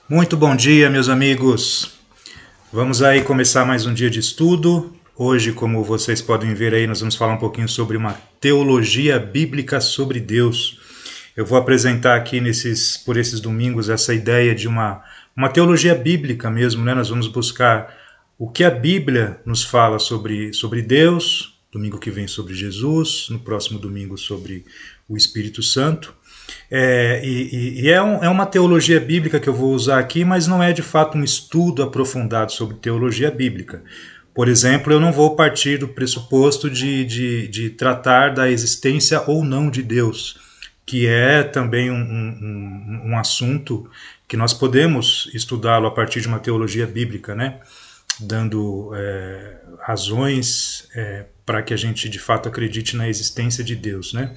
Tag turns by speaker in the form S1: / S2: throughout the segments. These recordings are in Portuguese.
S1: Muito bom dia, meus amigos. Vamos aí começar mais um dia de estudo. Hoje, como vocês podem ver aí, nós vamos falar um pouquinho sobre uma teologia bíblica sobre Deus. Eu vou apresentar aqui por esses domingos essa ideia de uma teologia bíblica mesmo, né? Nós vamos buscar o que a Bíblia nos fala sobre Deus, domingo que vem sobre Jesus, no próximo domingo sobre o Espírito Santo. É uma teologia bíblica que eu vou usar aqui, mas não é de fato um estudo aprofundado sobre teologia bíblica. Por exemplo, eu não vou partir do pressuposto de tratar da existência ou não de Deus, que é também um assunto que nós podemos estudá-lo a partir de uma teologia bíblica, né? Dando razões para que a gente de fato acredite na existência de Deus, né?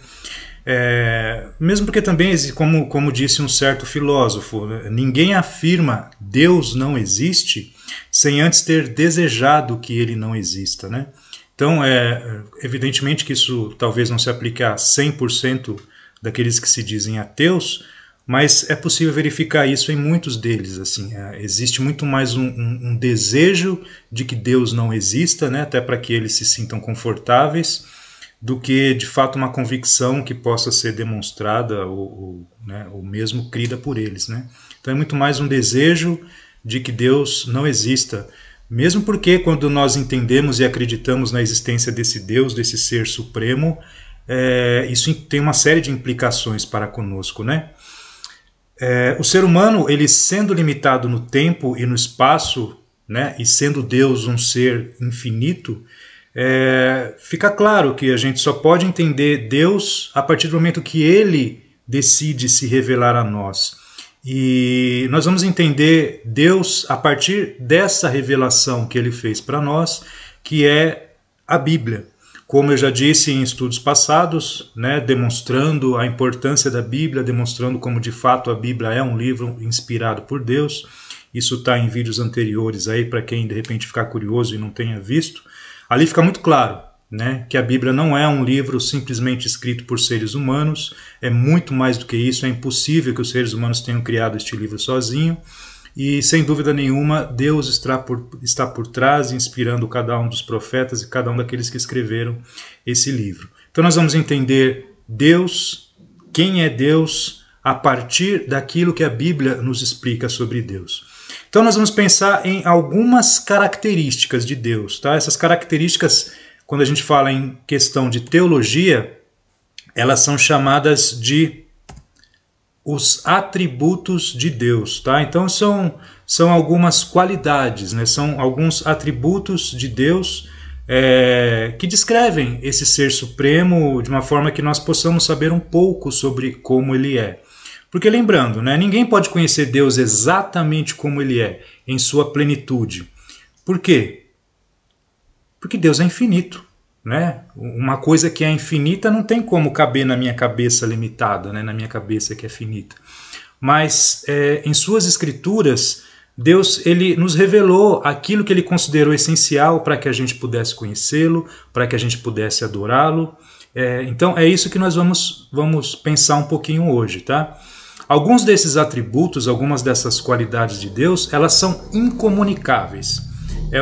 S1: Mesmo porque também, como disse um certo filósofo, ninguém afirma Deus não existe sem antes ter desejado que ele não exista, né? Então, evidentemente que isso talvez não se aplique a 100% daqueles que se dizem ateus, mas é possível verificar isso em muitos deles. Assim, existe muito mais um desejo de que Deus não exista, né? Até para que eles se sintam confortáveis, do que de fato uma convicção que possa ser demonstrada ou mesmo crida por eles, né? Então é muito mais um desejo de que Deus não exista, mesmo porque quando nós entendemos e acreditamos na existência desse Deus, desse ser supremo, isso tem uma série de implicações para conosco, né? O ser humano, ele sendo limitado no tempo e no espaço, né, e sendo Deus um ser infinito, fica claro que a gente só pode entender Deus a partir do momento que Ele decide se revelar a nós. E nós vamos entender Deus a partir dessa revelação que Ele fez para nós, que é a Bíblia. Como eu já disse em estudos passados, né, demonstrando a importância da Bíblia, demonstrando como de fato a Bíblia é um livro inspirado por Deus. Isso está em vídeos anteriores aí para quem de repente ficar curioso e não tenha visto. Ali fica muito claro, né, que a Bíblia não é um livro simplesmente escrito por seres humanos, é muito mais do que isso, é impossível que os seres humanos tenham criado este livro sozinho, e sem dúvida nenhuma Deus está por trás, inspirando cada um dos profetas e cada um daqueles que escreveram esse livro. Então nós vamos entender Deus, quem é Deus, a partir daquilo que a Bíblia nos explica sobre Deus. Então nós vamos pensar em algumas características de Deus, tá? Essas características, quando a gente fala em questão de teologia, elas são chamadas de os atributos de Deus, tá? Então são algumas qualidades, né? São alguns atributos de Deus que descrevem esse ser supremo de uma forma que nós possamos saber um pouco sobre como ele é. Porque lembrando, né, ninguém pode conhecer Deus exatamente como Ele é, em sua plenitude. Por quê? Porque Deus é infinito, né? Uma coisa que é infinita não tem como caber na minha cabeça limitada, né, na minha cabeça que é finita. Mas em suas escrituras, Deus ele nos revelou aquilo que Ele considerou essencial para que a gente pudesse conhecê-lo, para que a gente pudesse adorá-lo. Então é isso que nós vamos pensar um pouquinho hoje, tá? Alguns desses atributos, algumas dessas qualidades de Deus, elas são incomunicáveis.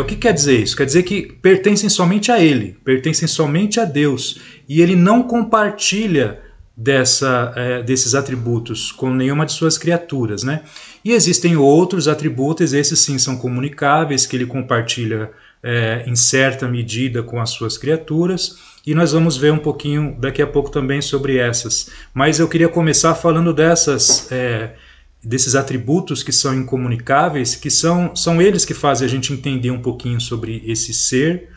S1: O que quer dizer isso? Quer dizer que pertencem somente a Ele, pertencem somente a Deus, e Ele não compartilha desses atributos com nenhuma de suas criaturas, né? E existem outros atributos, esses sim são comunicáveis, que Ele compartilha em certa medida com as suas criaturas, e nós vamos ver um pouquinho daqui a pouco também sobre essas. Mas eu queria começar falando desses atributos que são incomunicáveis, que são eles que fazem a gente entender um pouquinho sobre esse ser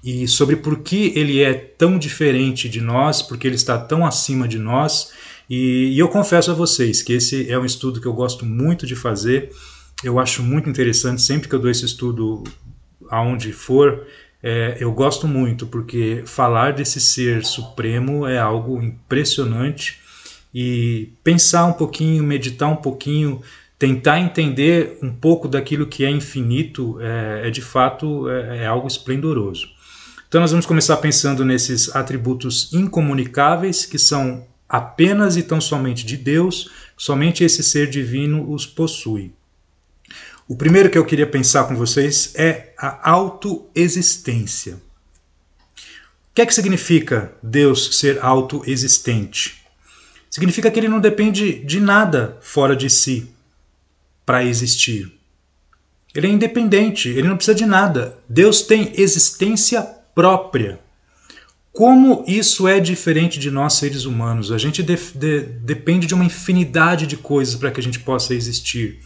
S1: e sobre por que ele é tão diferente de nós, porque ele está tão acima de nós. E eu confesso a vocês que esse é um estudo que eu gosto muito de fazer, eu acho muito interessante, sempre que eu dou esse estudo aonde for, eu gosto muito, porque falar desse ser supremo é algo impressionante, e pensar um pouquinho, meditar um pouquinho, tentar entender um pouco daquilo que é infinito, de fato algo esplendoroso. Então nós vamos começar pensando nesses atributos incomunicáveis, que são apenas e tão somente de Deus, somente esse ser divino os possui. O primeiro que eu queria pensar com vocês é a autoexistência. O que é que significa Deus ser autoexistente? Significa que ele não depende de nada fora de si para existir. Ele é independente, ele não precisa de nada. Deus tem existência própria. Como isso é diferente de nós seres humanos? A gente depende de uma infinidade de coisas para que a gente possa existir.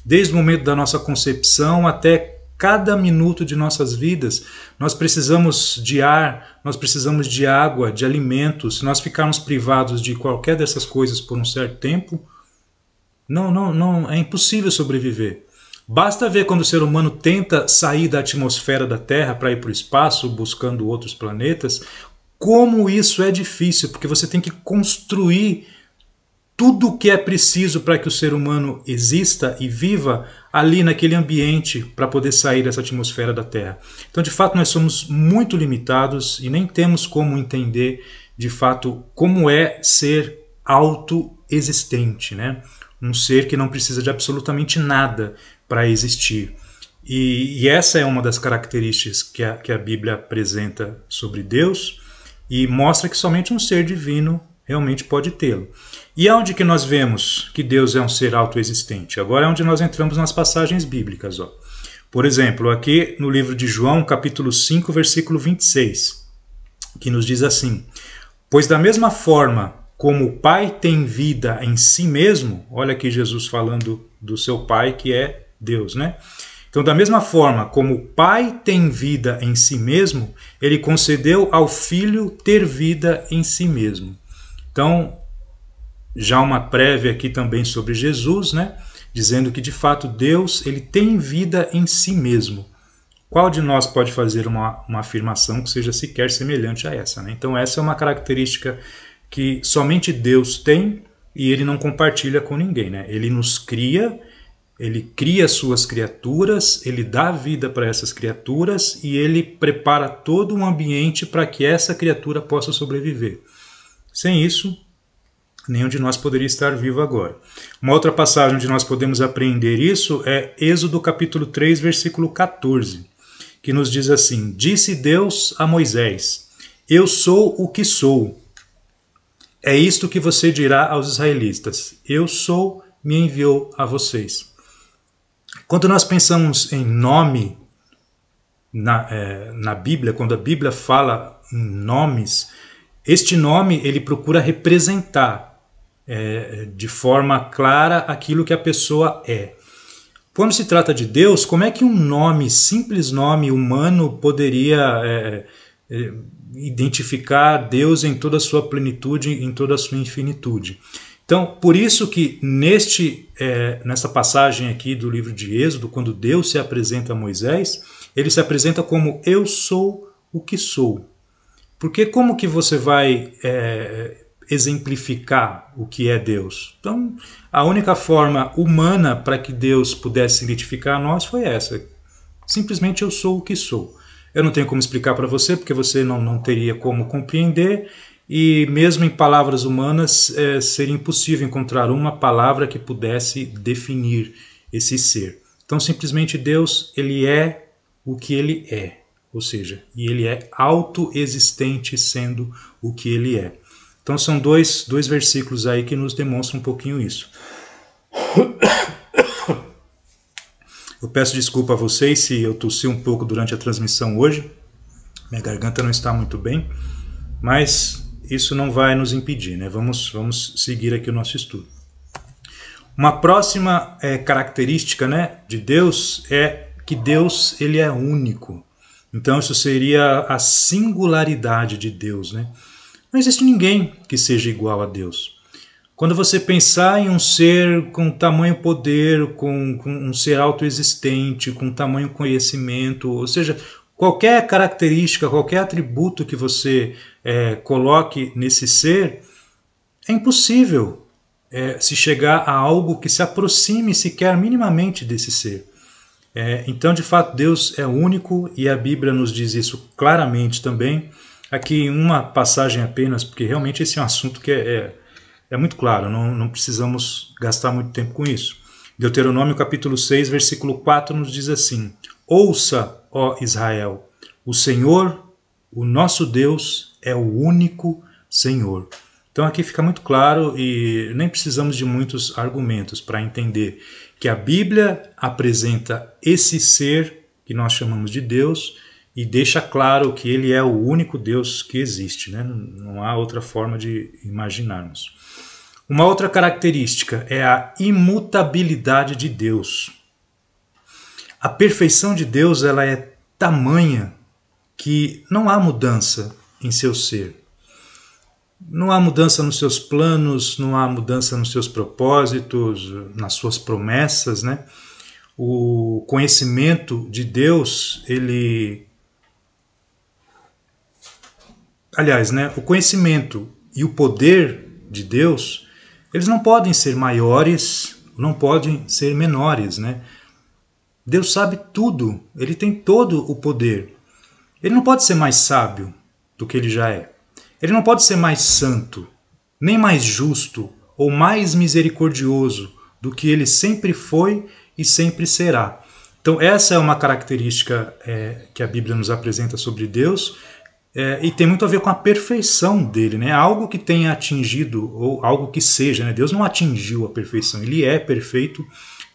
S1: Desde o momento da nossa concepção até cada minuto de nossas vidas, nós precisamos de ar, nós precisamos de água, de alimentos. Se nós ficarmos privados de qualquer dessas coisas por um certo tempo, não, é impossível sobreviver. Basta ver quando o ser humano tenta sair da atmosfera da Terra para ir para o espaço, buscando outros planetas, como isso é difícil, porque você tem que construir tudo o que é preciso para que o ser humano exista e viva ali naquele ambiente para poder sair dessa atmosfera da Terra. Então, de fato, nós somos muito limitados e nem temos como entender, de fato, como é ser autoexistente, né? Um ser que não precisa de absolutamente nada para existir. E essa é uma das características que a Bíblia apresenta sobre Deus e mostra que somente um ser divino realmente pode tê-lo. E aonde que nós vemos que Deus é um ser autoexistente? Agora é onde nós entramos nas passagens bíblicas. Ó. Por exemplo, aqui no livro de João, capítulo 5, versículo 26, que nos diz assim: pois da mesma forma como o Pai tem vida em si mesmo, olha aqui Jesus falando do seu Pai, que é Deus, né? Então, da mesma forma como o Pai tem vida em si mesmo, ele concedeu ao Filho ter vida em si mesmo. Então, já uma prévia aqui também sobre Jesus, né? Dizendo que de fato Deus ele tem vida em si mesmo. Qual de nós pode fazer uma afirmação que seja sequer semelhante a essa, né? Então, essa é uma característica que somente Deus tem e ele não compartilha com ninguém, né? Ele nos cria. Ele cria suas criaturas, ele dá vida para essas criaturas e ele prepara todo um ambiente para que essa criatura possa sobreviver. Sem isso, nenhum de nós poderia estar vivo agora. Uma outra passagem onde nós podemos aprender isso é Êxodo capítulo 3, versículo 14, que nos diz assim: disse Deus a Moisés: eu sou o que sou. É isto que você dirá aos israelitas: eu sou, me enviou a vocês. Quando nós pensamos em nome na Bíblia, quando a Bíblia fala em nomes, este nome ele procura representar de forma clara aquilo que a pessoa é. Quando se trata de Deus, como é que um nome, simples nome humano, poderia identificar Deus em toda a sua plenitude, em toda a sua infinitude? Então, por isso que nessa passagem aqui do livro de Êxodo, quando Deus se apresenta a Moisés, ele se apresenta como eu sou o que sou. Porque como que você vai exemplificar o que é Deus? Então, a única forma humana para que Deus pudesse identificar a nós foi essa. Simplesmente eu sou o que sou. Eu não tenho como explicar para você, porque você não teria como compreender. E mesmo em palavras humanas seria impossível encontrar uma palavra que pudesse definir esse ser. Então simplesmente Deus ele é o que ele é, ou seja, e ele é autoexistente sendo o que ele é. Então são dois versículos aí que nos demonstram um pouquinho isso. Eu peço desculpa a vocês se eu tossi um pouco durante a transmissão hoje, minha garganta não está muito bem, mas isso não vai nos impedir, né? Vamos seguir aqui o nosso estudo. Uma próxima característica, né, de Deus é que Deus ele é único. Então isso seria a singularidade de Deus, né? Não existe ninguém que seja igual a Deus. Quando você pensar em um ser com tamanho poder, com um ser autoexistente, com tamanho conhecimento, ou seja, qualquer característica, qualquer atributo que você coloque nesse ser, é impossível se chegar a algo que se aproxime sequer minimamente desse ser. Então, de fato, Deus é único e a Bíblia nos diz isso claramente também. Aqui uma passagem apenas, porque realmente esse é um assunto que é muito claro, não precisamos gastar muito tempo com isso. Deuteronômio capítulo 6, versículo 4 nos diz assim: Ouça, ó Israel, o Senhor, o nosso Deus, é o único Senhor. Então aqui fica muito claro e nem precisamos de muitos argumentos para entender que a Bíblia apresenta esse ser que nós chamamos de Deus e deixa claro que ele é o único Deus que existe, né? Não há outra forma de imaginarmos. Uma outra característica é a imutabilidade de Deus. A perfeição de Deus ela é tamanha que não há mudança em seu ser. Não há mudança nos seus planos, não há mudança nos seus propósitos, nas suas promessas, né? O conhecimento de Deus, o conhecimento e o poder de Deus, eles não podem ser maiores, não podem ser menores, né? Deus sabe tudo, ele tem todo o poder. Ele não pode ser mais sábio do que ele já é. Ele não pode ser mais santo, nem mais justo ou mais misericordioso do que ele sempre foi e sempre será. Então essa é uma característica que a Bíblia nos apresenta sobre Deus e tem muito a ver com a perfeição dele, né? Algo que tenha atingido ou algo que seja, né? Deus não atingiu a perfeição, ele é perfeito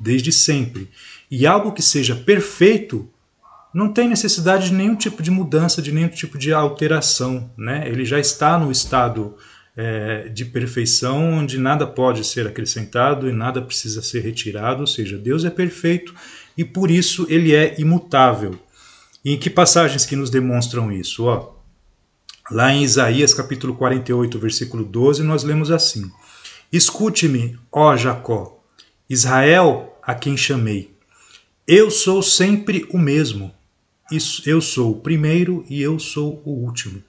S1: desde sempre. E algo que seja perfeito não tem necessidade de nenhum tipo de mudança, de nenhum tipo de alteração, né? Ele já está no estado de perfeição, onde nada pode ser acrescentado e nada precisa ser retirado, ou seja, Deus é perfeito e por isso ele é imutável. E em que passagens que nos demonstram isso? Lá em Isaías capítulo 48, versículo 12, nós lemos assim: Escute-me, ó Jacó, Israel, a quem chamei. Eu sou sempre o mesmo. Eu sou o primeiro e eu sou o último.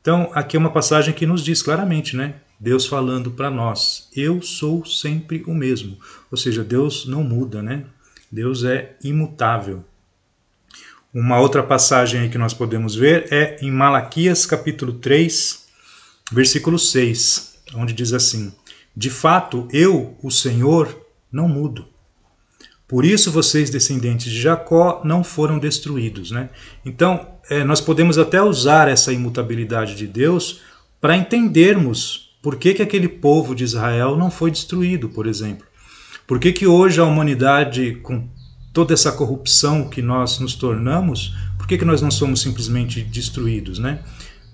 S1: Então, aqui é uma passagem que nos diz claramente, né? Deus falando para nós: eu sou sempre o mesmo. Ou seja, Deus não muda, né? Deus é imutável. Uma outra passagem aí que nós podemos ver é em Malaquias capítulo 3, versículo 6, onde diz assim: De fato, eu, o Senhor, não mudo. Por isso vocês, descendentes de Jacó, não foram destruídos, né? Então, nós podemos até usar essa imutabilidade de Deus para entendermos por que aquele povo de Israel não foi destruído, por exemplo. Por que hoje a humanidade, com toda essa corrupção que nós nos tornamos, por que nós não somos simplesmente destruídos, né?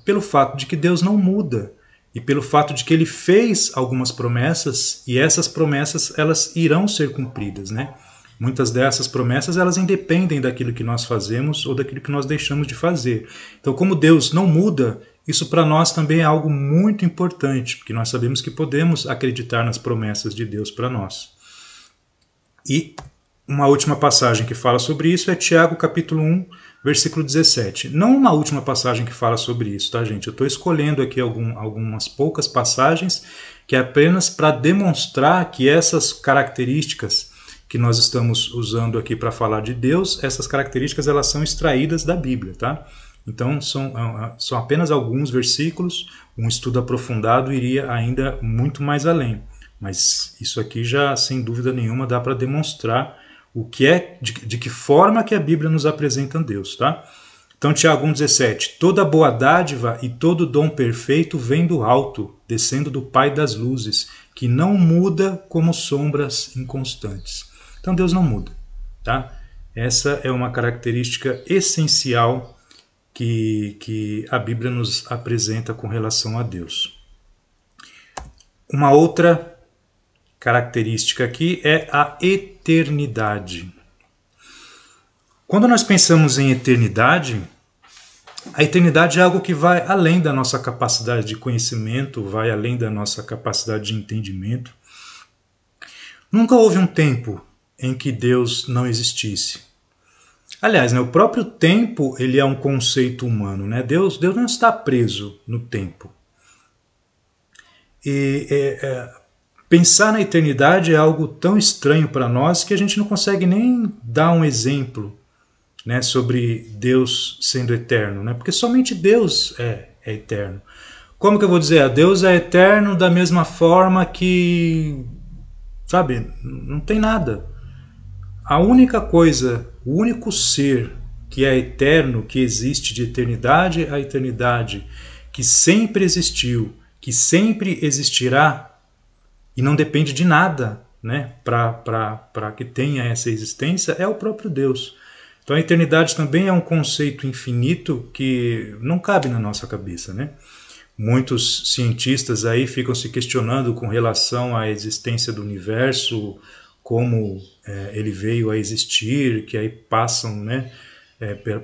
S1: Pelo fato de que Deus não muda e pelo fato de que ele fez algumas promessas e essas promessas elas irão ser cumpridas, né? Muitas dessas promessas elas independem daquilo que nós fazemos ou daquilo que nós deixamos de fazer. Então, como Deus não muda, isso para nós também é algo muito importante, porque nós sabemos que podemos acreditar nas promessas de Deus para nós. E uma última passagem que fala sobre isso é Tiago capítulo 1, versículo 17. Não uma última passagem que fala sobre isso, tá, gente? Eu estou escolhendo aqui algumas poucas passagens que é apenas para demonstrar que essas características que nós estamos usando aqui para falar de Deus, essas características elas são extraídas da Bíblia, tá? Então são apenas alguns versículos, um estudo aprofundado iria ainda muito mais além. Mas isso aqui já, sem dúvida nenhuma, dá para demonstrar o que é, de que forma que a Bíblia nos apresenta Deus, tá? Então, Tiago 1,17: Toda boa dádiva e todo dom perfeito vem do alto, descendo do Pai das luzes, que não muda como sombras inconstantes. Então, Deus não muda, tá? Essa é uma característica essencial que a Bíblia nos apresenta com relação a Deus. Uma outra característica aqui é a eternidade. Quando nós pensamos em eternidade, a eternidade é algo que vai além da nossa capacidade de conhecimento, vai além da nossa capacidade de entendimento. Nunca houve um tempo em que Deus não existisse. Aliás, né, o próprio tempo ele é um conceito humano, né? Deus não está preso no tempo. Pensar na eternidade é algo tão estranho para nós que a gente não consegue nem dar um exemplo, né, sobre Deus sendo eterno, né? Porque somente Deus é eterno. Como que eu vou dizer? Deus é eterno da mesma forma que, sabe? Não tem nada. A única coisa, o único ser que é eterno, que existe de eternidade a eternidade, que sempre existiu, que sempre existirá e não depende de nada, né, para que tenha essa existência, é o próprio Deus. Então a eternidade também é um conceito infinito que não cabe na nossa cabeça, né? Muitos cientistas aí ficam se questionando com relação à existência do universo, como ele veio a existir, que aí passam, né,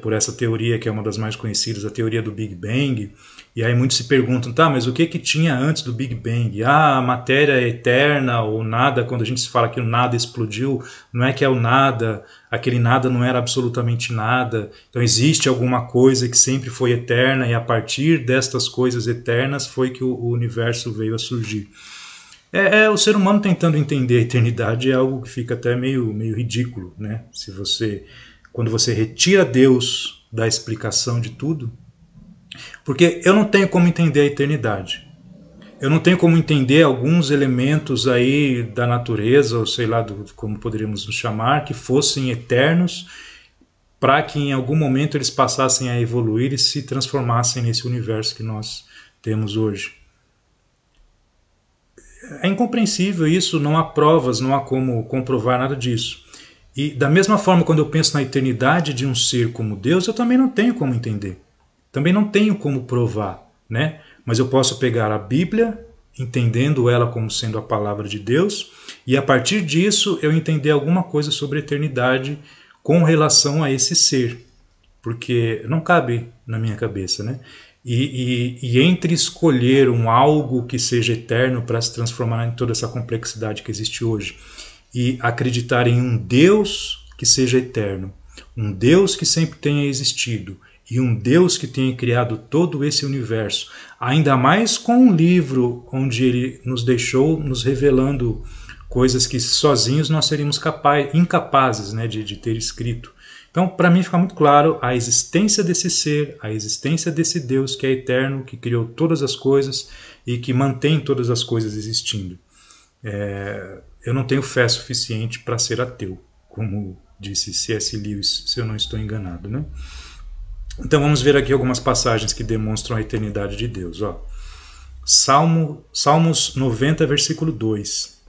S1: por essa teoria que é uma das mais conhecidas, a teoria do Big Bang. E aí muitos se perguntam, tá, mas o que tinha antes do Big Bang? Ah, a matéria é eterna ou nada, quando a gente se fala que o nada explodiu, não é que é o nada, aquele nada não era absolutamente nada. Então existe alguma coisa que sempre foi eterna e a partir destas coisas eternas foi que o universo veio a surgir. O ser humano tentando entender a eternidade é algo que fica até meio ridículo, né? Quando você retira Deus da explicação de tudo, porque eu não tenho como entender a eternidade. Eu não tenho como entender alguns elementos aí da natureza, ou sei lá como poderíamos nos chamar, que fossem eternos, para que em algum momento eles passassem a evoluir e se transformassem nesse universo que nós temos hoje. É incompreensível isso, não há provas, não há como comprovar nada disso. E da mesma forma, quando eu penso na eternidade de um ser como Deus, eu também não tenho como entender. Também não tenho como provar, né? Mas eu posso pegar a Bíblia, entendendo ela como sendo a palavra de Deus, e a partir disso eu entender alguma coisa sobre a eternidade com relação a esse ser. Porque não cabe na minha cabeça, né? E entre escolher um algo que seja eterno para se transformar em toda essa complexidade que existe hoje e acreditar em um Deus que seja eterno, um Deus que sempre tenha existido e um Deus que tenha criado todo esse universo, ainda mais com um livro onde ele nos deixou nos revelando coisas que sozinhos nós seríamos incapazes, né, de ter escrito. Então, para mim fica muito claro a existência desse ser, a existência desse Deus que é eterno, que criou todas as coisas e que mantém todas as coisas existindo. Eu não tenho fé suficiente para ser ateu, como disse C.S. Lewis, se eu não estou enganado, né? Então vamos ver aqui algumas passagens que demonstram a eternidade de Deus. Ó. Salmos 90, versículo 2.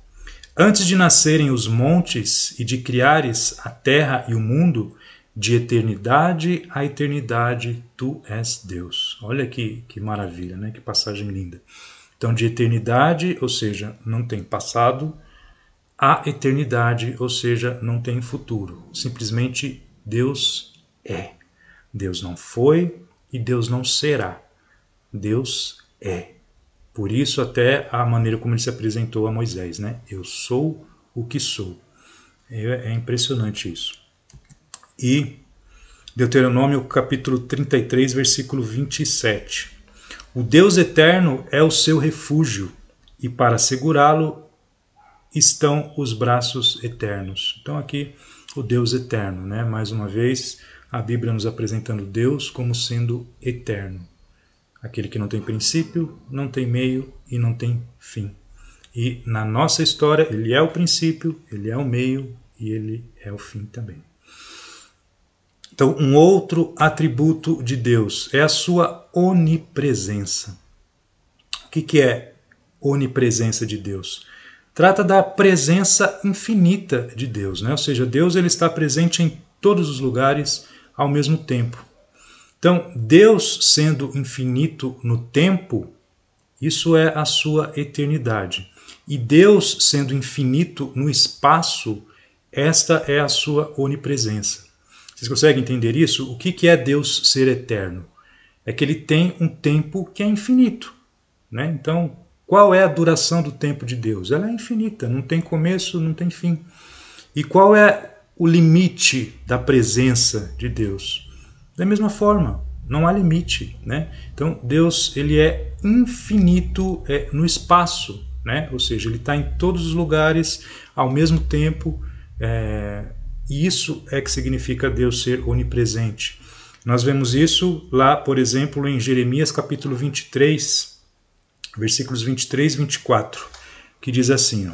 S1: Antes de nascerem os montes e de criares a terra e o mundo, de eternidade a eternidade, tu és Deus. Olha que maravilha, né? Que passagem linda. Então, de eternidade, ou seja, não tem passado, a eternidade, ou seja, não tem futuro. Simplesmente Deus é. Deus não foi e Deus não será. Deus é. Por isso até a maneira como ele se apresentou a Moisés, né? Eu sou o que sou. É impressionante isso. E Deuteronômio capítulo 33, versículo 27. O Deus eterno é o seu refúgio, e para segurá-lo estão os braços eternos. Então aqui o Deus eterno, né? Mais uma vez a Bíblia nos apresentando Deus como sendo eterno. Aquele que não tem princípio, não tem meio e não tem fim. E na nossa história ele é o princípio, ele é o meio e ele é o fim também. Então, um outro atributo de Deus é a sua onipresença. O que é onipresença de Deus? Trata da presença infinita de Deus, né? Ou seja, Deus ele está presente em todos os lugares ao mesmo tempo. Então, Deus sendo infinito no tempo, isso é a sua eternidade. E Deus sendo infinito no espaço, esta é a sua onipresença. Vocês conseguem entender isso? O que é Deus ser eterno? É que ele tem um tempo que é infinito, né? Então, qual é a duração do tempo de Deus? Ela é infinita, não tem começo, não tem fim. E qual é o limite da presença de Deus? Da mesma forma, não há limite, né? Então, Deus ele é infinito no espaço, né? Ou seja, ele está em todos os lugares ao mesmo tempo. E isso é que significa Deus ser onipresente. Nós vemos isso lá, por exemplo, em Jeremias capítulo 23, versículos 23 e 24, que diz assim, ó,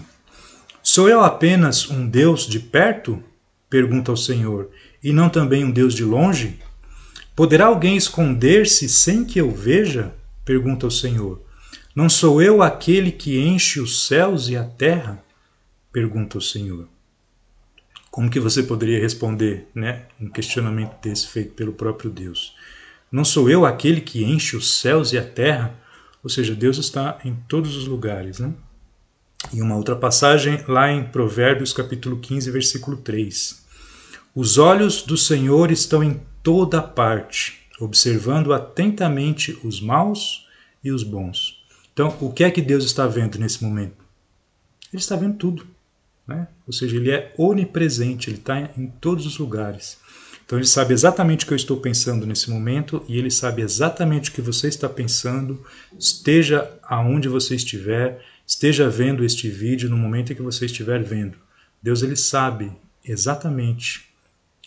S1: Sou eu apenas um Deus de perto? Pergunta o Senhor, e não também um Deus de longe? Poderá alguém esconder-se sem que eu veja? Pergunta o Senhor. Não sou eu aquele que enche os céus e a terra? Pergunta o Senhor. Como que você poderia responder, né, um questionamento desse feito pelo próprio Deus? Não sou eu aquele que enche os céus e a terra? Ou seja, Deus está em todos os lugares, né? E uma outra passagem lá em Provérbios capítulo 15, versículo 3. Os olhos do Senhor estão em toda parte, observando atentamente os maus e os bons. Então, o que é que Deus está vendo nesse momento? Ele está vendo tudo, né? Ou seja, ele é onipresente, ele está em todos os lugares. Então ele sabe exatamente o que eu estou pensando nesse momento e ele sabe exatamente o que você está pensando, esteja aonde você estiver, esteja vendo este vídeo no momento em que você estiver vendo. Deus ele sabe exatamente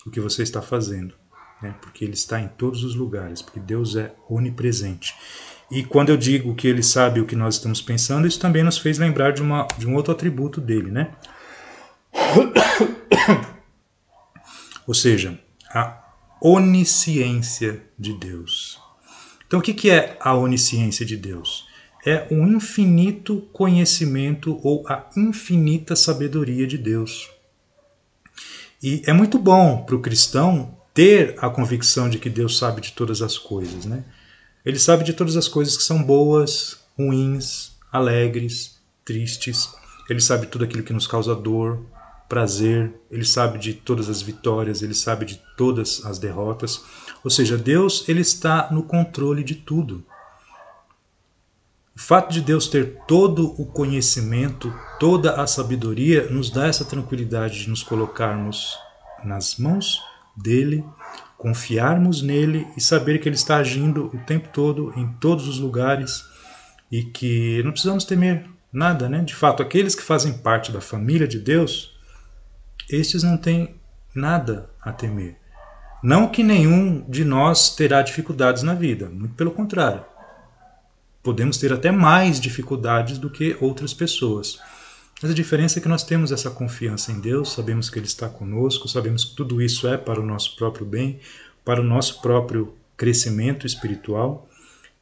S1: o que você está fazendo, né? Porque ele está em todos os lugares, porque Deus é onipresente. E quando eu digo que ele sabe o que nós estamos pensando, isso também nos fez lembrar de um outro atributo dele, né? Ou seja, a onisciência de Deus. Então, o que é a onisciência de Deus? É um infinito conhecimento ou a infinita sabedoria de Deus. E é muito bom para o cristão ter a convicção de que Deus sabe de todas as coisas, né? Ele sabe de todas as coisas que são boas, ruins, alegres, tristes. Ele sabe tudo aquilo que nos causa dor, prazer. Ele sabe de todas as vitórias, ele sabe de todas as derrotas. Ou seja, Deus ele está no controle de tudo. O fato de Deus ter todo o conhecimento, toda a sabedoria, nos dá essa tranquilidade de nos colocarmos nas mãos dele, confiarmos nele e saber que ele está agindo o tempo todo, em todos os lugares e que não precisamos temer nada, né? De fato, aqueles que fazem parte da família de Deus, estes não têm nada a temer. Não que nenhum de nós terá dificuldades na vida, muito pelo contrário. Podemos ter até mais dificuldades do que outras pessoas. Mas a diferença é que nós temos essa confiança em Deus, sabemos que Ele está conosco, sabemos que tudo isso é para o nosso próprio bem, para o nosso próprio crescimento espiritual,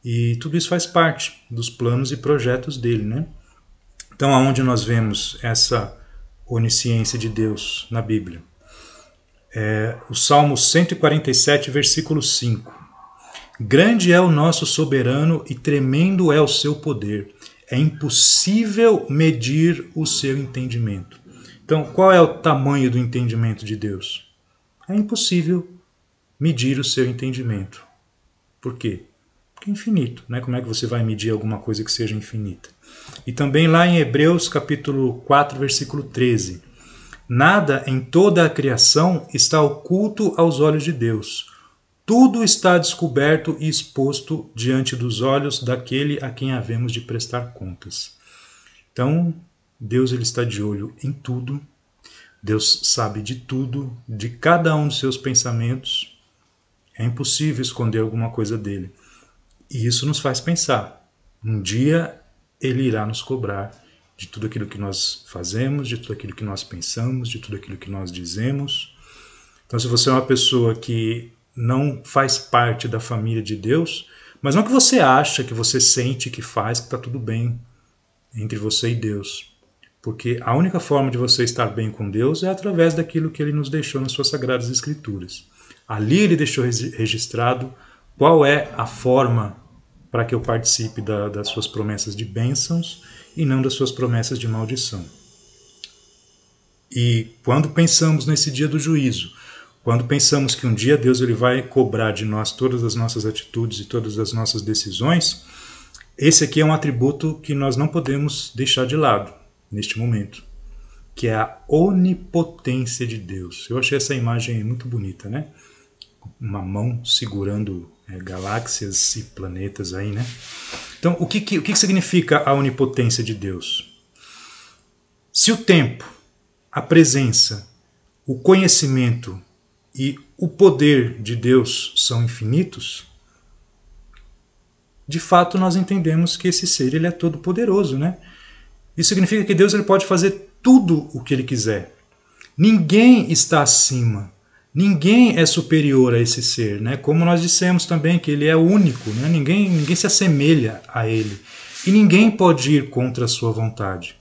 S1: e tudo isso faz parte dos planos e projetos dele, né? Então, aonde nós vemos essa onisciência de Deus na Bíblia? O Salmo 147, versículo 5. Grande é o nosso soberano e tremendo é o seu poder. É impossível medir o seu entendimento. Então, qual é o tamanho do entendimento de Deus? É impossível medir o seu entendimento. Por quê? Porque é infinito, né? Como é que você vai medir alguma coisa que seja infinita? E também lá em Hebreus capítulo 4, versículo 13. Nada em toda a criação está oculto aos olhos de Deus. Tudo está descoberto e exposto diante dos olhos daquele a quem havemos de prestar contas. Então, Deus ele está de olho em tudo. Deus sabe de tudo, de cada um dos seus pensamentos. É impossível esconder alguma coisa dele. E isso nos faz pensar. Um dia ele irá nos cobrar de tudo aquilo que nós fazemos, de tudo aquilo que nós pensamos, de tudo aquilo que nós dizemos. Então, se você é uma pessoa que não faz parte da família de Deus, mas não que você acha, que você sente, que faz, que está tudo bem entre você e Deus. Porque a única forma de você estar bem com Deus é através daquilo que Ele nos deixou nas suas Sagradas Escrituras. Ali Ele deixou registrado qual é a forma para que eu participe das suas promessas de bênçãos e não das suas promessas de maldição. E quando pensamos nesse dia do juízo, quando pensamos que um dia Deus ele vai cobrar de nós todas as nossas atitudes e todas as nossas decisões, esse aqui é um atributo que nós não podemos deixar de lado neste momento, que é a onipotência de Deus. Eu achei essa imagem muito bonita, né? Uma mão segurando galáxias e planetas aí, né? Então, o que significa a onipotência de Deus? Se o tempo, a presença, o conhecimento e o poder de Deus são infinitos, de fato nós entendemos que esse ser ele é todo poderoso, né? Isso significa que Deus ele pode fazer tudo o que ele quiser. Ninguém está acima. Ninguém é superior a esse ser, né? Como nós dissemos também que ele é único, né? Ninguém se assemelha a ele. E ninguém pode ir contra a sua vontade.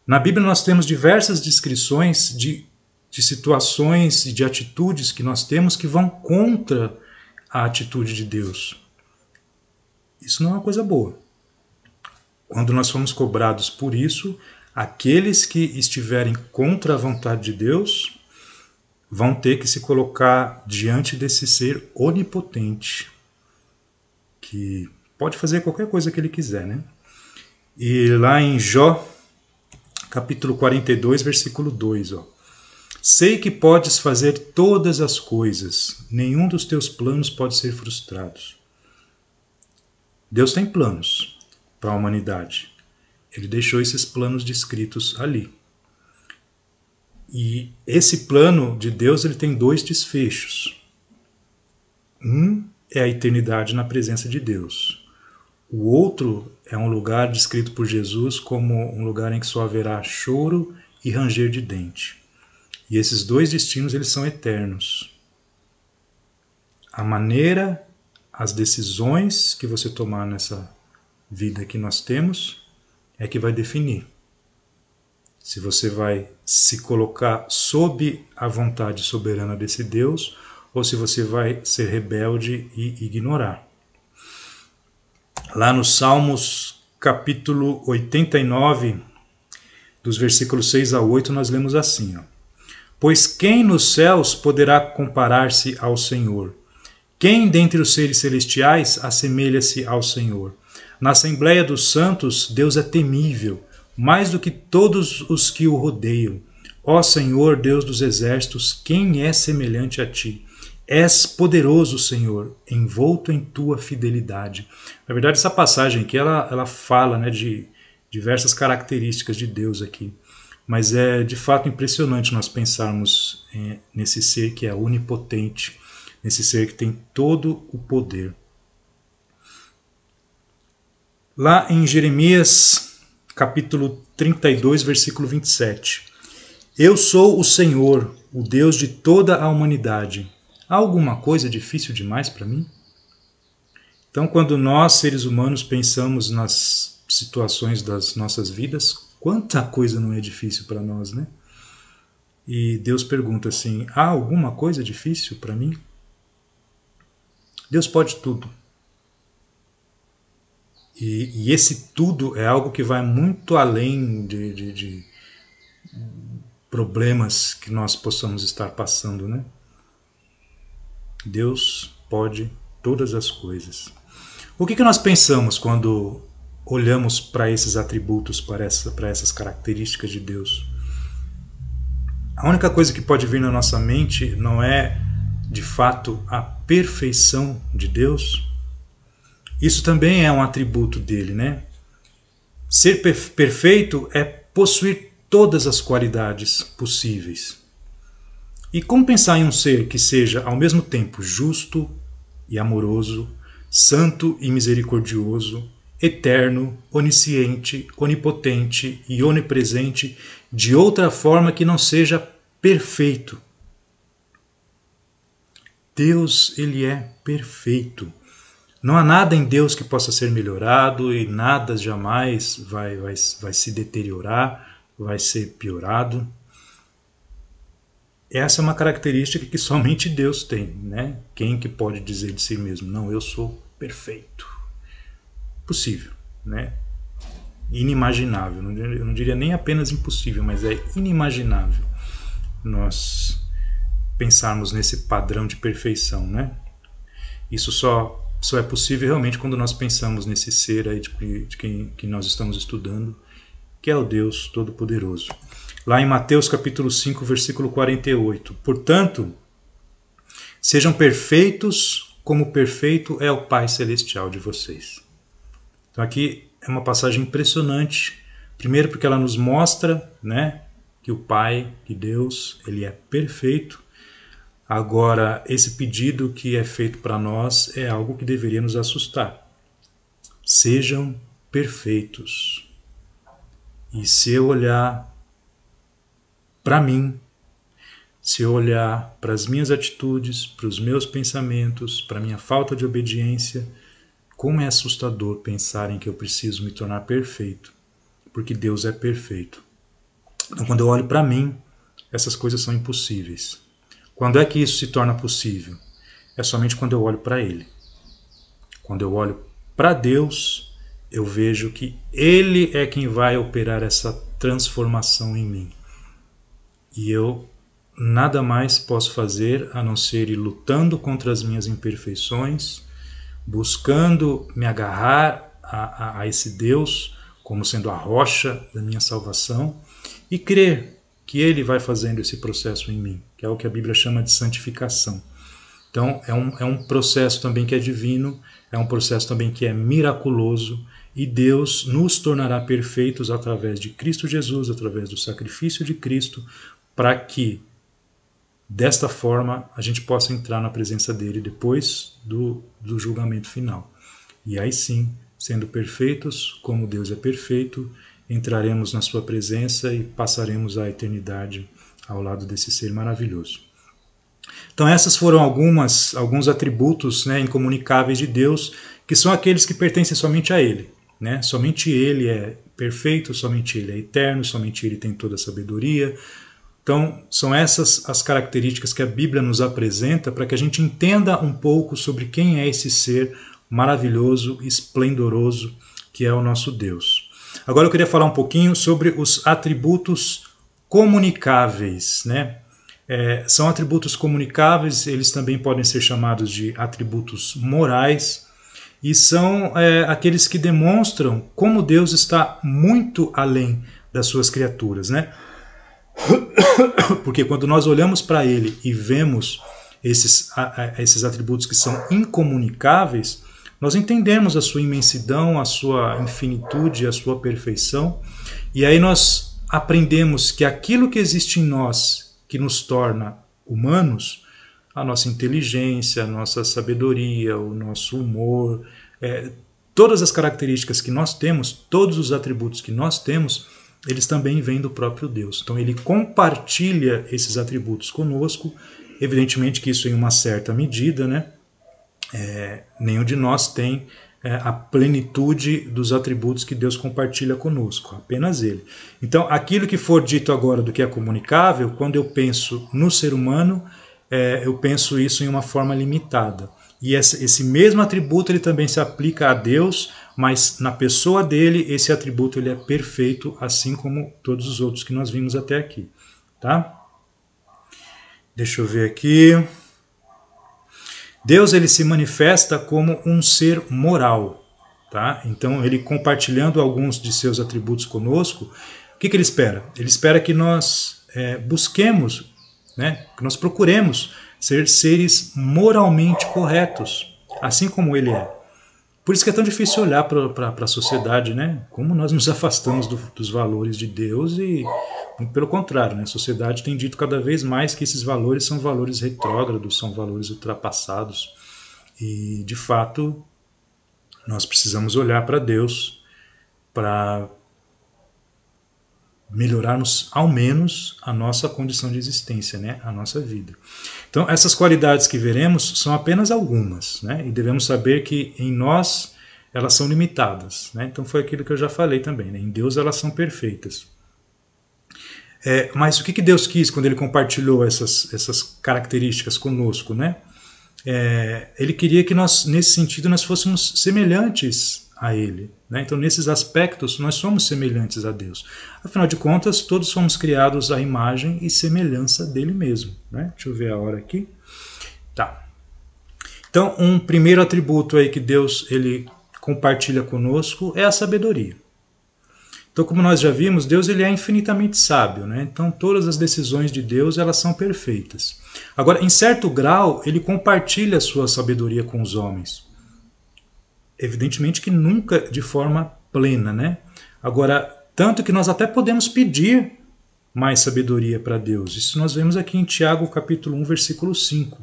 S1: Na Bíblia nós temos diversas descrições de situações e de atitudes que nós temos que vão contra a atitude de Deus. Isso não é uma coisa boa. Quando nós somos cobrados por isso, aqueles que estiverem contra a vontade de Deus vão ter que se colocar diante desse ser onipotente, que pode fazer qualquer coisa que ele quiser, né? E lá em Jó, capítulo 42, versículo 2, ó. Sei que podes fazer todas as coisas, nenhum dos teus planos pode ser frustrado. Deus tem planos para a humanidade. Ele deixou esses planos descritos ali. E esse plano de Deus ele tem dois desfechos. Um é a eternidade na presença de Deus. O outro é um lugar descrito por Jesus como um lugar em que só haverá choro e ranger de dente. E esses dois destinos eles são eternos. A maneira, as decisões que você tomar nessa vida que nós temos é que vai definir se você vai se colocar sob a vontade soberana desse Deus ou se você vai ser rebelde e ignorar. Lá no Salmos, capítulo 89, dos versículos 6 a 8, nós lemos assim, ó. Pois quem nos céus poderá comparar-se ao Senhor? Quem dentre os seres celestiais assemelha-se ao Senhor? Na Assembleia dos Santos, Deus é temível, mais do que todos os que o rodeiam. Ó Senhor, Deus dos exércitos, quem é semelhante a ti? És poderoso, Senhor, envolto em tua fidelidade. Na verdade, essa passagem aqui, ela fala, né, de diversas características de Deus aqui. Mas é de fato impressionante nós pensarmos nesse ser que é onipotente, nesse ser que tem todo o poder. Lá em Jeremias, capítulo 32, versículo 27. Eu sou o Senhor, o Deus de toda a humanidade. Há alguma coisa difícil demais para mim? Então, quando nós, seres humanos, pensamos nas situações das nossas vidas, quanta coisa não é difícil para nós, né? E Deus pergunta assim, há alguma coisa difícil para mim? Deus pode tudo. E esse tudo é algo que vai muito além de problemas que nós possamos estar passando, né? Deus pode todas as coisas. O que nós pensamos quando olhamos para esses atributos, para essas características de Deus? A única coisa que pode vir na nossa mente não é, de fato, a perfeição de Deus? Isso também é um atributo dele, né? Ser perfeito é possuir todas as qualidades possíveis. E como pensar em um ser que seja ao mesmo tempo justo e amoroso, santo e misericordioso, eterno, onisciente, onipotente e onipresente de outra forma que não seja perfeito? Deus, ele é perfeito. Não há nada em Deus que possa ser melhorado e nada jamais vai se deteriorar, vai ser piorado. Essa é uma característica que somente Deus tem, né? Quem que pode dizer de si mesmo, não, eu sou perfeito? Possível, né? Inimaginável, eu não diria nem apenas impossível, mas é inimaginável nós pensarmos nesse padrão de perfeição, né? Isso só é possível realmente quando nós pensamos nesse ser aí de quem que nós estamos estudando, que é o Deus Todo-Poderoso. Lá em Mateus capítulo 5, versículo 48. Portanto, sejam perfeitos como perfeito é o Pai Celestial de vocês. Então aqui é uma passagem impressionante, primeiro porque ela nos mostra, né, que o Pai, que Deus, ele é perfeito. Agora, esse pedido que é feito para nós é algo que deveria nos assustar. Sejam perfeitos. E se eu olhar para mim, se eu olhar para as minhas atitudes, para os meus pensamentos, para a minha falta de obediência, como é assustador pensar em que eu preciso me tornar perfeito, porque Deus é perfeito. Então, quando eu olho para mim, essas coisas são impossíveis. Quando é que isso se torna possível? É somente quando eu olho para Ele. Quando eu olho para Deus, eu vejo que Ele é quem vai operar essa transformação em mim. E eu nada mais posso fazer a não ser ir lutando contra as minhas imperfeições, buscando me agarrar a esse Deus como sendo a rocha da minha salvação e crer que Ele vai fazendo esse processo em mim, que é o que a Bíblia chama de santificação. Então é um processo também que é divino, é um processo também que é miraculoso, e Deus nos tornará perfeitos através de Cristo Jesus, através do sacrifício de Cristo, para que desta forma a gente possa entrar na presença dele depois do julgamento final. E aí sim, sendo perfeitos como Deus é perfeito, entraremos na sua presença e passaremos a eternidade ao lado desse ser maravilhoso. Então essas foram alguns atributos, né, incomunicáveis de Deus, que são aqueles que pertencem somente a Ele. Né? Somente Ele é perfeito, somente Ele é eterno, somente Ele tem toda a sabedoria. Então são essas as características que a Bíblia nos apresenta para que a gente entenda um pouco sobre quem é esse ser maravilhoso, esplendoroso, que é o nosso Deus. Agora eu queria falar um pouquinho sobre os atributos comunicáveis, né? São atributos comunicáveis, eles também podem ser chamados de atributos morais, e são aqueles que demonstram como Deus está muito além das suas criaturas, né? Porque quando nós olhamos para Ele e vemos esses atributos que são incomunicáveis, nós entendemos a sua imensidão, a sua infinitude, a sua perfeição, e aí nós aprendemos que aquilo que existe em nós, que nos torna humanos, a nossa inteligência, a nossa sabedoria, o nosso humor, todas as características que nós temos, todos os atributos que nós temos, eles também vêm do próprio Deus. Então ele compartilha esses atributos conosco, evidentemente que isso em uma certa medida, né? Nenhum de nós tem a plenitude dos atributos que Deus compartilha conosco, apenas Ele. Então, aquilo que for dito agora do que é comunicável, quando eu penso no ser humano, eu penso isso em uma forma limitada. E esse mesmo atributo ele também se aplica a Deus, mas na pessoa dele, esse atributo ele é perfeito, assim como todos os outros que nós vimos até aqui. Tá? Deixa eu ver aqui. Deus ele se manifesta como um ser moral, tá? Então ele compartilhando alguns de seus atributos conosco, o que ele espera? Ele espera que nós busquemos, né? Que nós procuremos ser seres moralmente corretos, assim como ele é. Por isso que é tão difícil olhar para a sociedade, né? Como nós nos afastamos dos valores de Deus e, muito pelo contrário, né? A sociedade tem dito cada vez mais que esses valores são valores retrógrados, são valores ultrapassados. E, de fato, nós precisamos olhar para Deus para melhorarmos, ao menos, a nossa condição de existência, né? A nossa vida. Então, essas qualidades que veremos são apenas algumas, né? E devemos saber que em nós elas são limitadas, né? Então, foi aquilo que eu já falei também, né? Em Deus elas são perfeitas. Mas o que Deus quis quando Ele compartilhou essas características conosco, né? Ele queria que nós, nesse sentido, nós fôssemos semelhantes a Ele, né? Então, nesses aspectos, nós somos semelhantes a Deus. Afinal de contas, todos somos criados à imagem e semelhança dele mesmo, né? Deixa eu ver a hora aqui. Tá. Então, um primeiro atributo aí que Deus ele compartilha conosco é a sabedoria. Então, como nós já vimos, Deus ele é infinitamente sábio, né? Então, todas as decisões de Deus elas são perfeitas. Agora, em certo grau, ele compartilha a sua sabedoria com os homens. Evidentemente que nunca de forma plena, né? Agora, tanto que nós até podemos pedir mais sabedoria para Deus. Isso nós vemos aqui em Tiago, capítulo 1, versículo 5.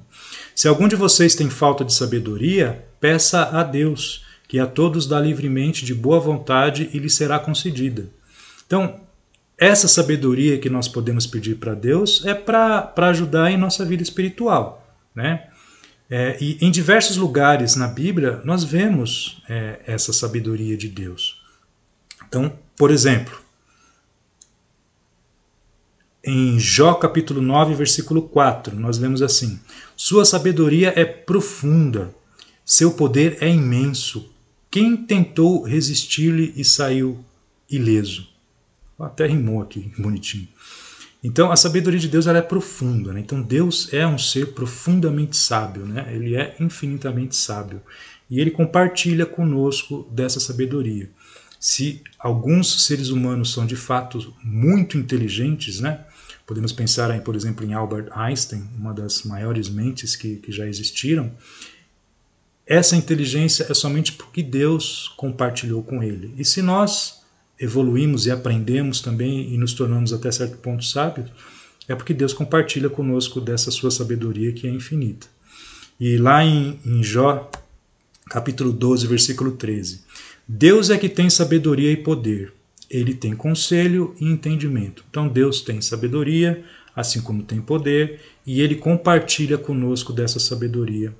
S1: Se algum de vocês tem falta de sabedoria, peça a Deus, que a todos dá livremente de boa vontade e lhe será concedida. Então, essa sabedoria que nós podemos pedir para Deus é para ajudar em nossa vida espiritual, né? E em diversos lugares na Bíblia nós vemos essa sabedoria de Deus. Então, por exemplo, em Jó capítulo 9, versículo 4, nós lemos assim: Sua sabedoria é profunda, seu poder é imenso. Quem tentou resistir-lhe e saiu ileso? Até rimou aqui, bonitinho. Então, a sabedoria de Deus ela é profunda, né? Então, Deus é um ser profundamente sábio, né? Ele é infinitamente sábio. E ele compartilha conosco dessa sabedoria. Se alguns seres humanos são de fato muito inteligentes, né? Podemos pensar, aí, por exemplo, em Albert Einstein, uma das maiores mentes que já existiram. Essa inteligência é somente porque Deus compartilhou com ele. E se nós evoluímos e aprendemos também e nos tornamos até certo ponto sábios, é porque Deus compartilha conosco dessa sua sabedoria que é infinita. E lá em Jó, capítulo 12, versículo 13, Deus é que tem sabedoria e poder, ele tem conselho e entendimento. Então Deus tem sabedoria, assim como tem poder, e ele compartilha conosco dessa sabedoria,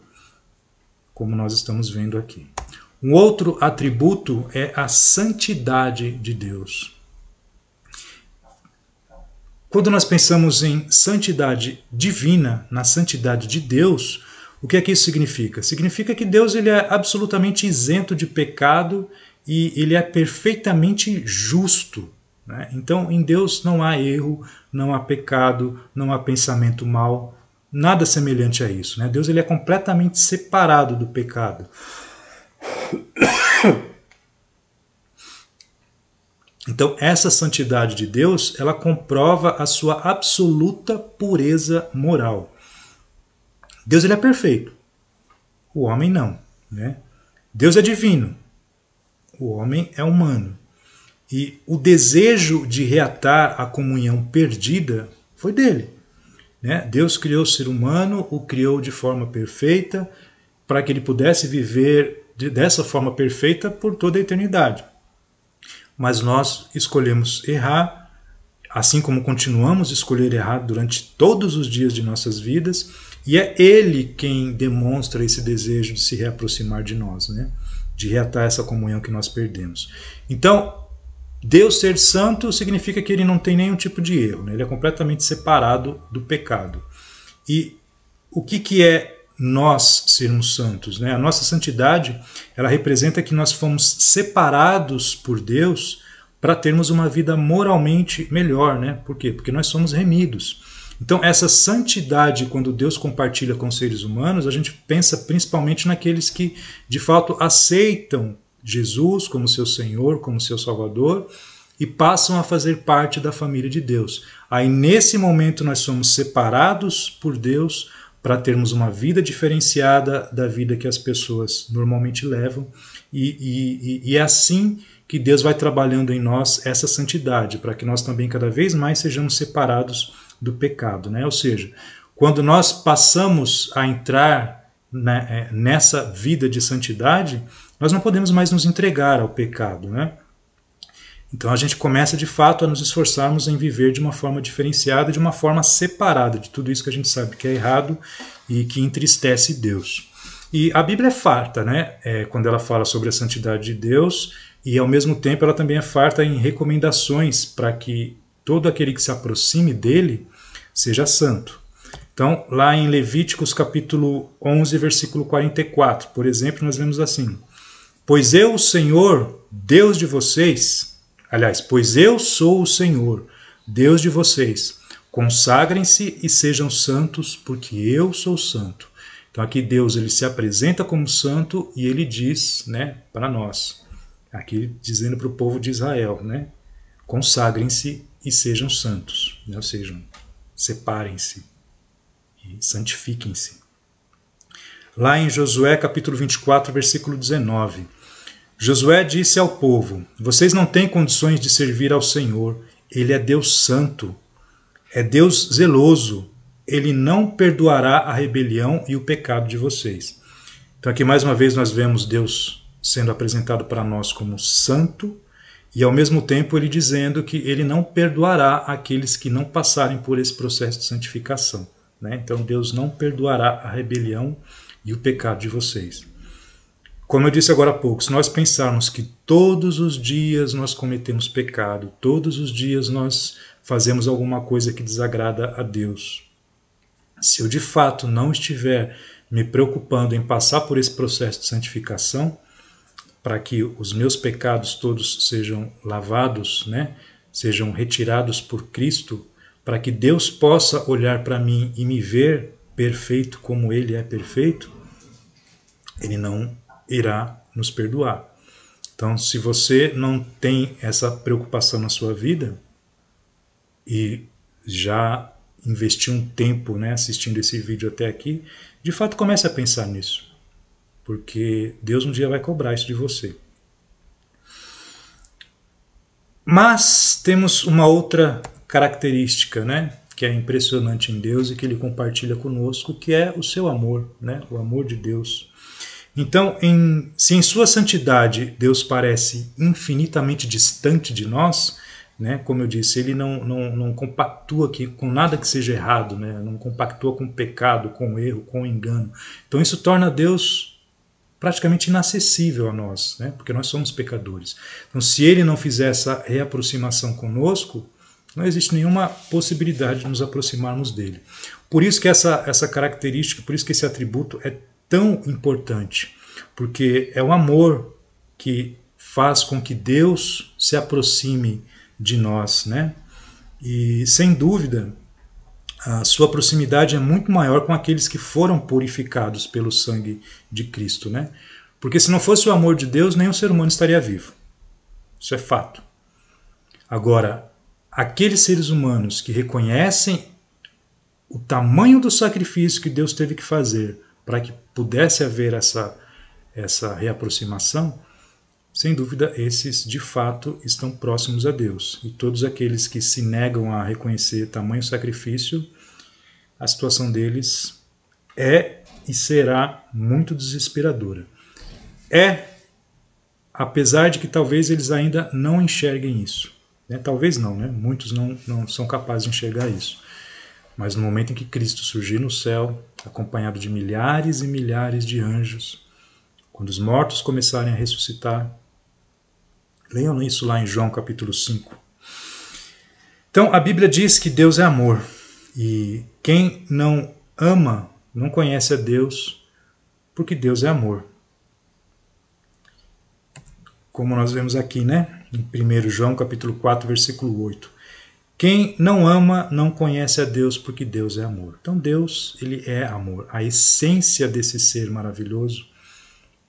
S1: como nós estamos vendo aqui. Um outro atributo é a santidade de Deus. Quando nós pensamos em santidade divina, na santidade de Deus, o que é que isso significa? Significa que Deus ele é absolutamente isento de pecado e ele é perfeitamente justo, né? Então, em Deus não há erro, não há pecado, não há pensamento mau, nada semelhante a isso, né? Deus ele é completamente separado do pecado. Então, essa santidade de Deus, ela comprova a sua absoluta pureza moral. Deus ele é perfeito, o homem não, né? Deus é divino, o homem é humano. E o desejo de reatar a comunhão perdida foi dele, né? Deus criou o ser humano, o criou de forma perfeita, para que ele pudesse viver dessa forma perfeita por toda a eternidade. Mas nós escolhemos errar, assim como continuamos a escolher errar durante todos os dias de nossas vidas, e é Ele quem demonstra esse desejo de se reaproximar de nós, né? De reatar essa comunhão que nós perdemos. Então, Deus ser santo significa que ele não tem nenhum tipo de erro, né? Ele é completamente separado do pecado. E o que é nós sermos santos, né? A nossa santidade, ela representa que nós fomos separados por Deus para termos uma vida moralmente melhor, né? Por quê? Porque nós somos remidos. Então, essa santidade, quando Deus compartilha com os seres humanos, a gente pensa principalmente naqueles que, de fato, aceitam Jesus como seu Senhor, como seu Salvador, e passam a fazer parte da família de Deus. Aí, nesse momento, nós somos separados por Deus para termos uma vida diferenciada da vida que as pessoas normalmente levam. E é assim que Deus vai trabalhando em nós essa santidade, para que nós também cada vez mais sejamos separados do pecado, né? Ou seja, quando nós passamos a entrar nessa vida de santidade, nós não podemos mais nos entregar ao pecado, né? Então a gente começa de fato a nos esforçarmos em viver de uma forma diferenciada, de uma forma separada de tudo isso que a gente sabe que é errado e que entristece Deus. E a Bíblia é farta, né? Quando ela fala sobre a santidade de Deus, e ao mesmo tempo ela também é farta em recomendações para que todo aquele que se aproxime dele seja santo. Então, lá em Levíticos capítulo 11, versículo 44, por exemplo, nós lemos assim: Pois eu, o Senhor, Deus de vocês, pois eu sou o Senhor, Deus de vocês, consagrem-se e sejam santos, porque eu sou santo. Então aqui Deus ele se apresenta como santo e ele diz, né, para nós, aqui dizendo para o povo de Israel, né, consagrem-se e sejam santos, né, ou seja, separem-se e santifiquem-se. Lá em Josué capítulo 24, versículo 19, Josué disse ao povo: Vocês não têm condições de servir ao Senhor, Ele é Deus santo, é Deus zeloso, Ele não perdoará a rebelião e o pecado de vocês. Então aqui mais uma vez nós vemos Deus sendo apresentado para nós como santo E ao mesmo tempo ele dizendo que ele não perdoará aqueles que não passarem por esse processo de santificação, né? Então Deus não perdoará a rebelião e o pecado de vocês. Como eu disse agora há pouco, se nós pensarmos que todos os dias nós cometemos pecado, todos os dias nós fazemos alguma coisa que desagrada a Deus, se eu de fato não estiver me preocupando em passar por esse processo de santificação, para que os meus pecados todos sejam lavados, né? Sejam retirados por Cristo, para que Deus possa olhar para mim e me ver perfeito como Ele é perfeito, Ele não irá nos perdoar. Então, se você não tem essa preocupação na sua vida e já investiu um tempo, né, assistindo esse vídeo até aqui, de fato comece a pensar nisso, porque Deus um dia vai cobrar isso de você. Mas temos uma outra característica, né, que é impressionante em Deus e que Ele compartilha conosco, que é o seu amor, né, o amor de Deus. Então, se em sua santidade Deus parece infinitamente distante de nós, né, como eu disse, Ele não compactua aqui com nada que seja errado, né, não compactua com o pecado, com o erro, com o engano. Então isso torna Deus praticamente inacessível a nós, né, porque nós somos pecadores. Então se Ele não fizer essa reaproximação conosco, não existe nenhuma possibilidade de nos aproximarmos dele. Por isso que essa característica, por isso que esse atributo é tão importante, porque é o amor que faz com que Deus se aproxime de nós, né? E sem dúvida a sua proximidade é muito maior com aqueles que foram purificados pelo sangue de Cristo, né? Porque se não fosse o amor de Deus, nenhum ser humano estaria vivo. Isso é fato. Agora, aqueles seres humanos que reconhecem o tamanho do sacrifício que Deus teve que fazer para que pudesse haver essa reaproximação, sem dúvida, esses de fato estão próximos a Deus. E todos aqueles que se negam a reconhecer tamanho sacrifício, a situação deles é e será muito desesperadora. Apesar de que talvez eles ainda não enxerguem isso. Né? Talvez não, né? Muitos não são capazes de enxergar isso. Mas no momento em que Cristo surgir no céu, acompanhado de milhares e milhares de anjos, quando os mortos começarem a ressuscitar, leiam isso lá em João capítulo 5. Então a Bíblia diz que Deus é amor, e quem não ama não conhece a Deus, porque Deus é amor. Como nós vemos aqui, né? Em 1 João capítulo 4, versículo 8. Quem não ama não conhece a Deus, porque Deus é amor. Então Deus, Ele é amor. A essência desse ser maravilhoso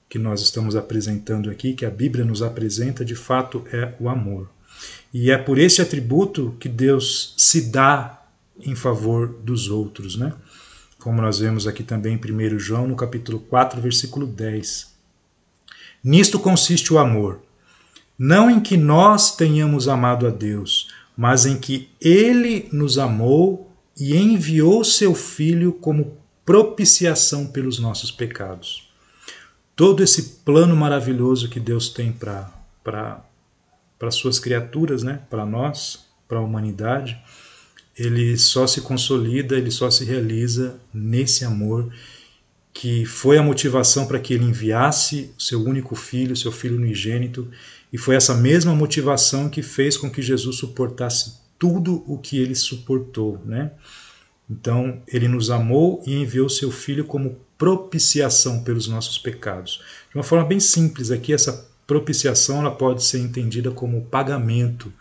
S1: que nós estamos apresentando aqui, que a Bíblia nos apresenta, de fato é o amor. E é por esse atributo que Deus se dá em favor dos outros, né? Como nós vemos aqui também em 1 João, no capítulo 4, versículo 10. Nisto consiste o amor, não em que nós tenhamos amado a Deus, mas em que Ele nos amou e enviou seu Filho como propiciação pelos nossos pecados. Todo esse plano maravilhoso que Deus tem para suas criaturas, né? Para nós, para a humanidade, ele só se consolida, ele só se realiza nesse amor que foi a motivação para que ele enviasse o seu único filho, seu filho unigênito, e foi essa mesma motivação que fez com que Jesus suportasse tudo o que ele suportou, né? Então, ele nos amou e enviou seu filho como propiciação pelos nossos pecados. De uma forma bem simples aqui, essa propiciação ela pode ser entendida como pagamento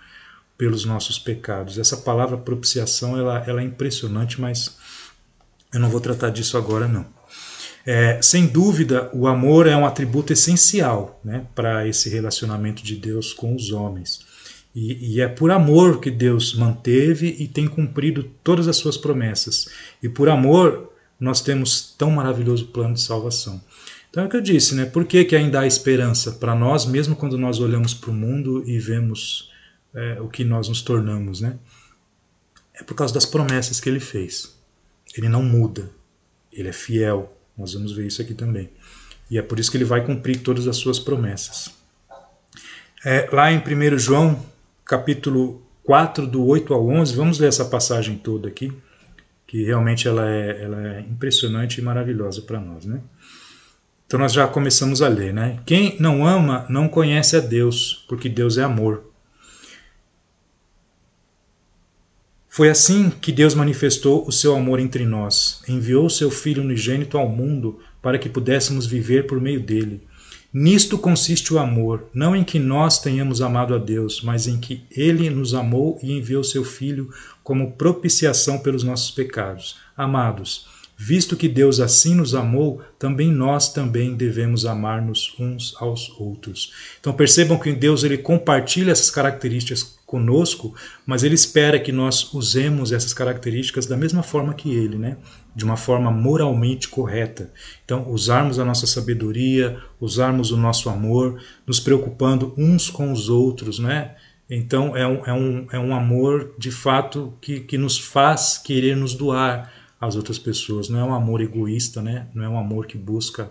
S1: pelos nossos pecados. Essa palavra propiciação ela é impressionante, mas eu não vou tratar disso agora não. Sem dúvida, o amor é um atributo essencial, né, para esse relacionamento de Deus com os homens. E é por amor que Deus manteve e tem cumprido todas as suas promessas. E por amor nós temos tão maravilhoso plano de salvação. Então é o que eu disse, né? Por que ainda há esperança para nós, mesmo quando nós olhamos para o mundo e vemos o que nós nos tornamos, né? É por causa das promessas que ele fez. Ele não muda, ele é fiel. Nós vamos ver isso aqui também. E é por isso que ele vai cumprir todas as suas promessas. Lá em 1 João, capítulo 4, do 8 ao 11, vamos ler essa passagem toda aqui, que realmente ela é impressionante e maravilhosa para nós, né? Então nós já começamos a ler, né? Quem não ama não conhece a Deus, porque Deus é amor. Foi assim que Deus manifestou o seu amor entre nós. Enviou seu Filho unigênito ao mundo para que pudéssemos viver por meio dele. Nisto consiste o amor, não em que nós tenhamos amado a Deus, mas em que ele nos amou e enviou seu Filho como propiciação pelos nossos pecados. Amados, visto que Deus assim nos amou, também nós também devemos amar-nos uns aos outros. Então percebam que Deus ele compartilha essas características conosco, mas ele espera que nós usemos essas características da mesma forma que ele, né? De uma forma moralmente correta. Então, usarmos a nossa sabedoria, usarmos o nosso amor, nos preocupando uns com os outros, né? Então, é um amor, de fato, que nos faz querer nos doar às outras pessoas. Não é um amor egoísta, né? Não é um amor que busca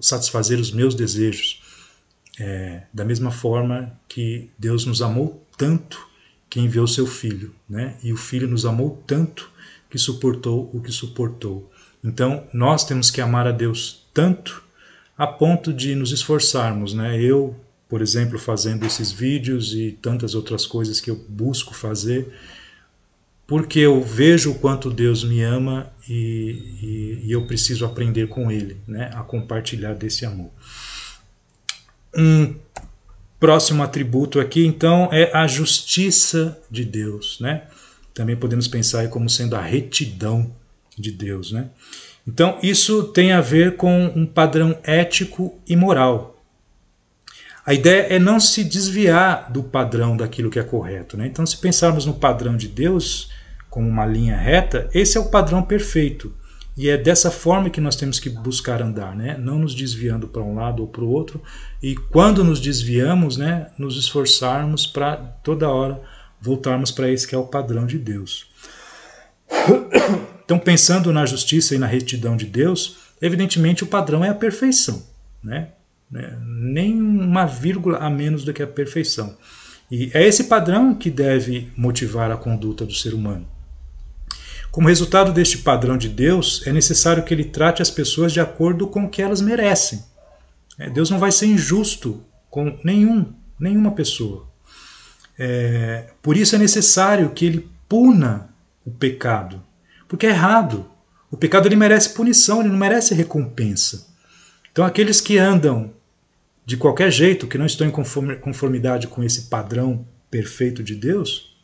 S1: satisfazer os meus desejos. Da mesma forma que Deus nos amou tanto que enviou seu Filho, né? E o Filho nos amou tanto que suportou o que suportou. Então, nós temos que amar a Deus tanto a ponto de nos esforçarmos, né? Eu, por exemplo, fazendo esses vídeos e tantas outras coisas que eu busco fazer, porque eu vejo o quanto Deus me ama e eu preciso aprender com Ele, né? A compartilhar desse amor. Um próximo atributo aqui, então, é a justiça de Deus, né? Também podemos pensar aí como sendo a retidão de Deus, né? Então, isso tem a ver com um padrão ético e moral. A ideia é não se desviar do padrão daquilo que é correto, né? Então, se pensarmos no padrão de Deus como uma linha reta, esse é o padrão perfeito. E é dessa forma que nós temos que buscar andar, né? Não nos desviando para um lado ou para o outro. E quando nos desviamos, né, nos esforçarmos para toda hora voltarmos para esse que é o padrão de Deus. Então, pensando na justiça e na retidão de Deus, evidentemente o padrão é a perfeição, né? Nem uma vírgula a menos do que a perfeição. E é esse padrão que deve motivar a conduta do ser humano. Como resultado deste padrão de Deus, é necessário que ele trate as pessoas de acordo com o que elas merecem. Deus não vai ser injusto com nenhuma pessoa. Por isso é necessário que ele puna o pecado, porque é errado. O pecado ele merece punição, ele não merece recompensa. Então aqueles que andam de qualquer jeito, que não estão em conformidade com esse padrão perfeito de Deus,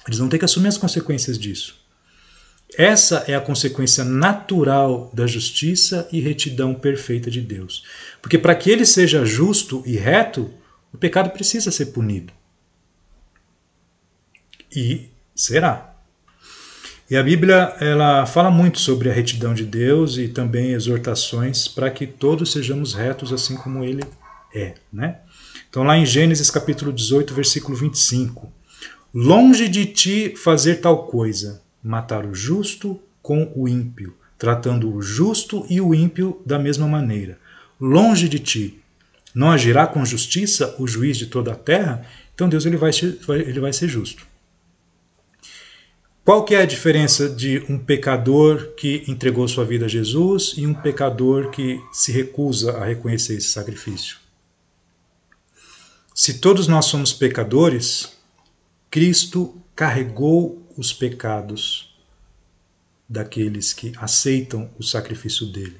S1: eles vão ter que assumir as consequências disso. Essa é a consequência natural da justiça e retidão perfeita de Deus. Porque para que ele seja justo e reto, o pecado precisa ser punido. E será. E a Bíblia ela fala muito sobre a retidão de Deus e também exortações para que todos sejamos retos assim como ele é, né? Então lá em Gênesis capítulo 18, versículo 25. Longe de ti fazer tal coisa, matar o justo com o ímpio, tratando o justo e o ímpio da mesma maneira. Longe de ti. Não agirá com justiça o juiz de toda a terra? Então Deus ele vai ser justo. Qual que é a diferença de um pecador que entregou sua vida a Jesus e um pecador que se recusa a reconhecer esse sacrifício? Se todos nós somos pecadores, Cristo carregou os pecados daqueles que aceitam o sacrifício dele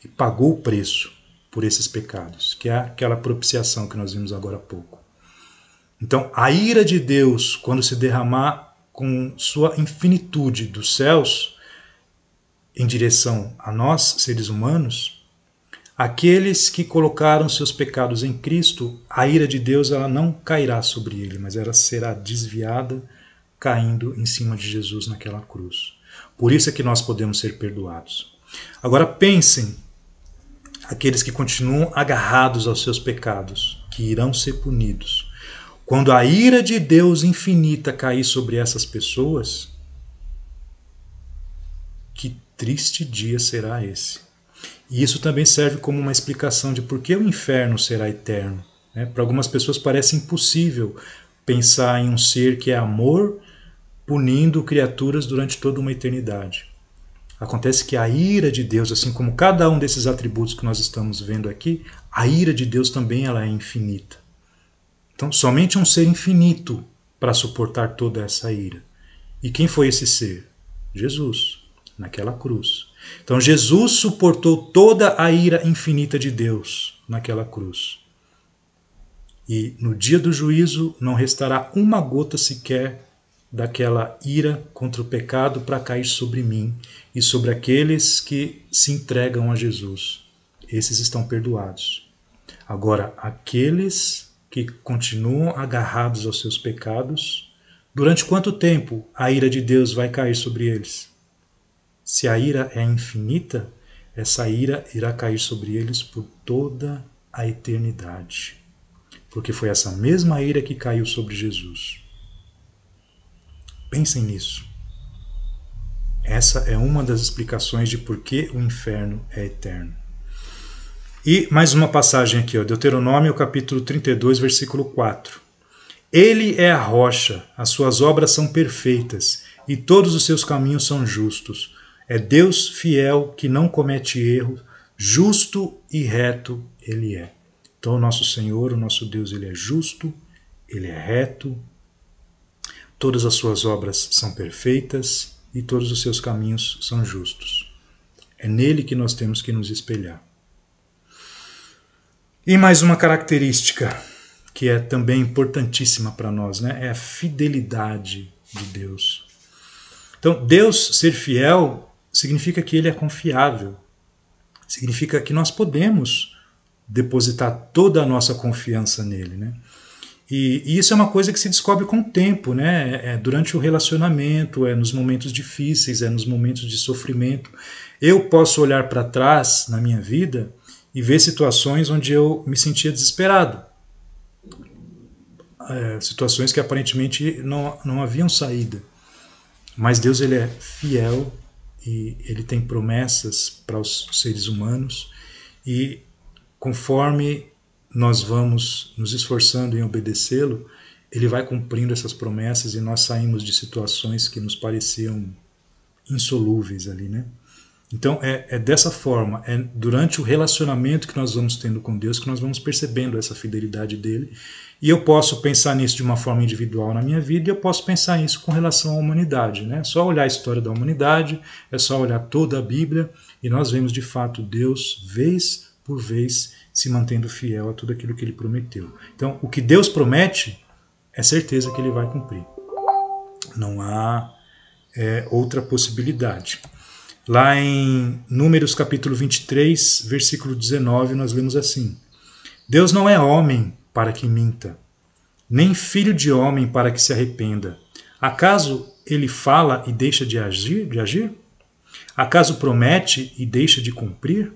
S1: e pagou o preço por esses pecados, que é aquela propiciação que nós vimos agora há pouco. Então, a ira de Deus, quando se derramar com sua infinitude dos céus em direção a nós, seres humanos, aqueles que colocaram seus pecados em Cristo, a ira de Deus ela não cairá sobre ele, mas ela será desviada, caindo em cima de Jesus naquela cruz. Por isso é que nós podemos ser perdoados. Agora pensem, aqueles que continuam agarrados aos seus pecados, que irão ser punidos. Quando a ira de Deus infinita cair sobre essas pessoas, que triste dia será esse. E isso também serve como uma explicação de por que o inferno será eterno. né? Para algumas pessoas parece impossível pensar em um ser que é amor punindo criaturas durante toda uma eternidade. Acontece que a ira de Deus, assim como cada um desses atributos que nós estamos vendo aqui, a ira de Deus também ela é infinita. Então, somente um ser infinito para suportar toda essa ira. E quem foi esse ser? Jesus, naquela cruz. Então, Jesus suportou toda a ira infinita de Deus naquela cruz. E no dia do juízo não restará uma gota sequer daquela ira contra o pecado para cair sobre mim e sobre aqueles que se entregam a Jesus. Esses estão perdoados. Agora, aqueles que continuam agarrados aos seus pecados, durante quanto tempo a ira de Deus vai cair sobre eles? Se a ira é infinita, essa ira irá cair sobre eles por toda a eternidade. Porque foi essa mesma ira que caiu sobre Jesus. Pensem nisso. Essa é uma das explicações de por que o inferno é eterno. E mais uma passagem aqui, ó, Deuteronômio capítulo 32, versículo 4. Ele é a rocha, as suas obras são perfeitas, e todos os seus caminhos são justos. É Deus fiel que não comete erro, justo e reto ele é. Então o nosso Senhor, o nosso Deus, ele é justo, ele é reto, todas as suas obras são perfeitas e todos os seus caminhos são justos. É nele que nós temos que nos espelhar. E mais uma característica que é também importantíssima para nós, né? É a fidelidade de Deus. Então, Deus ser fiel significa que ele é confiável. Significa que nós podemos depositar toda a nossa confiança nele, né? E isso é uma coisa que se descobre com o tempo, né? É durante o relacionamento, é nos momentos difíceis, é nos momentos de sofrimento. Eu posso olhar para trás na minha vida e ver situações onde eu me sentia desesperado. Situações que aparentemente não haviam saída. Mas Deus ele é fiel e ele tem promessas para os seres humanos e conforme nós vamos nos esforçando em obedecê-lo, ele vai cumprindo essas promessas e nós saímos de situações que nos pareciam insolúveis ali, né? Então é dessa forma, é durante o relacionamento que nós vamos tendo com Deus que nós vamos percebendo essa fidelidade dele. E eu posso pensar nisso de uma forma individual na minha vida e eu posso pensar nisso com relação à humanidade, né? É só olhar a história da humanidade, é só olhar toda a Bíblia e nós vemos de fato Deus, vez por vez, se mantendo fiel a tudo aquilo que ele prometeu. Então, o que Deus promete, é certeza que ele vai cumprir. Não há outra possibilidade. Lá em Números capítulo 23, versículo 19, nós lemos assim: Deus não é homem para que minta, nem filho de homem para que se arrependa. Acaso ele fala e deixa de agir? Acaso promete e deixa de cumprir?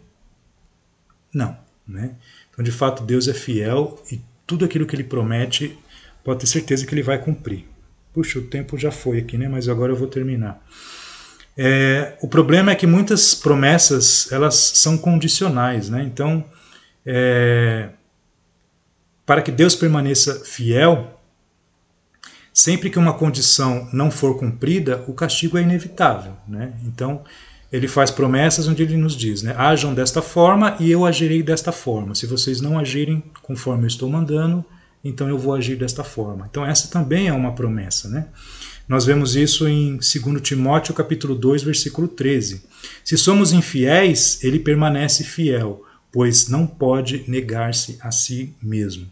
S1: Não, né? Então, de fato, Deus é fiel e tudo aquilo que ele promete, pode ter certeza que ele vai cumprir. Puxa, o tempo já foi aqui, né? Mas agora eu vou terminar. O problema é que muitas promessas elas são condicionais, né? Então, para que Deus permaneça fiel, sempre que uma condição não for cumprida, o castigo é inevitável, né? Então, ele faz promessas onde ele nos diz, né? Ajam desta forma e eu agirei desta forma. Se vocês não agirem conforme eu estou mandando, então eu vou agir desta forma. Então essa também é uma promessa, né? Nós vemos isso em 2 Timóteo capítulo 2, versículo 13. Se somos infiéis, ele permanece fiel, pois não pode negar-se a si mesmo.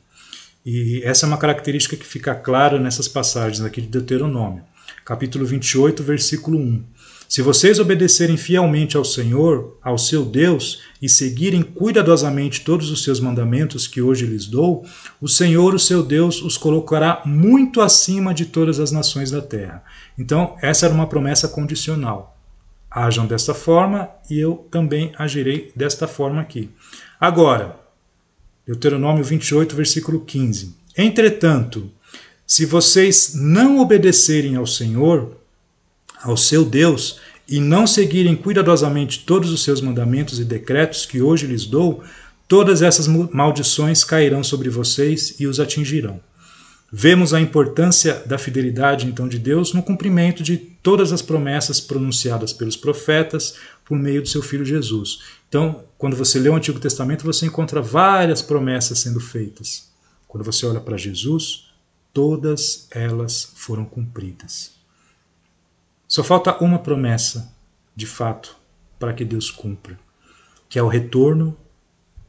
S1: E essa é uma característica que fica clara nessas passagens aqui de Deuteronômio. Capítulo 28, versículo 1. Se vocês obedecerem fielmente ao Senhor, ao seu Deus, e seguirem cuidadosamente todos os seus mandamentos que hoje lhes dou, o Senhor, o seu Deus, os colocará muito acima de todas as nações da terra. Então, essa era uma promessa condicional. Ajam desta forma e eu também agirei desta forma aqui. Agora, Deuteronômio 28, versículo 15. Entretanto, se vocês não obedecerem ao Senhor, ao seu Deus, e não seguirem cuidadosamente todos os seus mandamentos e decretos que hoje lhes dou, todas essas maldições cairão sobre vocês e os atingirão. Vemos a importância da fidelidade, então, de Deus no cumprimento de todas as promessas pronunciadas pelos profetas por meio do seu Filho Jesus. Então, quando você lê o Antigo Testamento, você encontra várias promessas sendo feitas. Quando você olha para Jesus, todas elas foram cumpridas. Só falta uma promessa, de fato, para que Deus cumpra, que é o retorno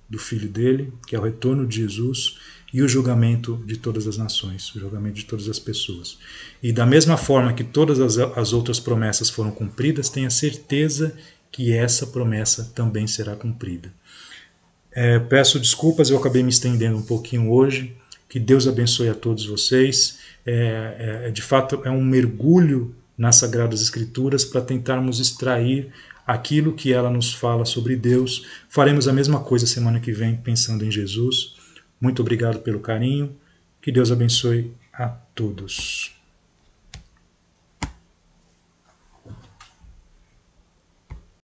S1: do Filho dele, que é o retorno de Jesus e o julgamento de todas as nações, o julgamento de todas as pessoas. E da mesma forma que todas as outras promessas foram cumpridas, tenha certeza que essa promessa também será cumprida. Peço desculpas, eu acabei me estendendo um pouquinho hoje. Que Deus abençoe a todos vocês. De fato, é um mergulho nas Sagradas Escrituras para tentarmos extrair aquilo que ela nos fala sobre Deus. Faremos a mesma coisa semana que vem, pensando em Jesus. Muito obrigado pelo carinho. Que Deus abençoe a todos.